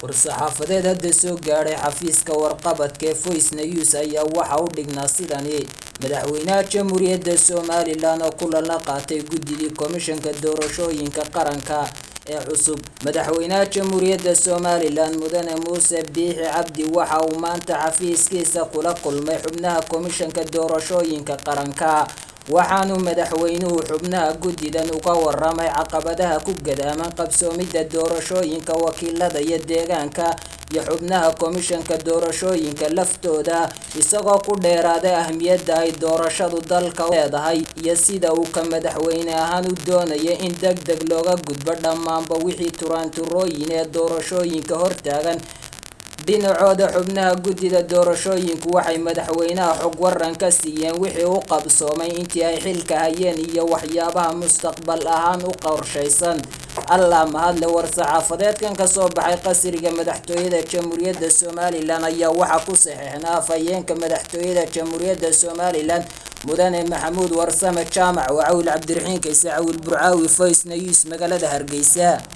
war-saxaafadeed hadda soo gaadhay xafiiska warqabadka ee Voice News ayaa waxa uu dhignaa sidani madaxweynaha jamhuuriyadda Somaliland oo kulan la qaatay guddiga komishanka doorashooyinka qaranka ee cusub madaxweynaha jamhuuriyadda Somaliland mudane Muuse Biixi Cabdi waxa uu maanta xafiiskiisa kula kulmay xubnaha komishanka doorashooyinka qaranka waxaanu madaxweynuhu xubnaha guddidan uga waramay caqabadaha ku gadaaman qabsoomidda doorashooyinka wakiilada iyo deegaanka iyo xubnaha komishanka doorashooyinka laftooda isagoo ku dheeraaday ahmiyadda ay doorashadu dalka leedahay iyo sida uu ka madaxweyne ahaan u doonayay in degdeg looga gudbo dhammaanba wixii turaanturooyin ee doorashooyinka hortaagan dhinacooda xubnaha guddida doorashooyinku waxay madaxweynaha xog waran ka siiyeen wixii uu qabsoomay intii ay xilka hayeen iyo waxyaabaha mustaqbal ahaan u qorshaysan alla mahadle war-saxaafadeedkan ka soo baxay qasriga madaxtooyada jamhuuriyadda Somaliland ayaa waxa ku saxiixnaa afhayeenka madaxtooyada jamhuuriyadda Somaliland mudane Maxamuud Warsame Jaamac Wacawl Cabdiraxiin Kayse Cawl Burcaawi Voice News magaalada Hargeysa.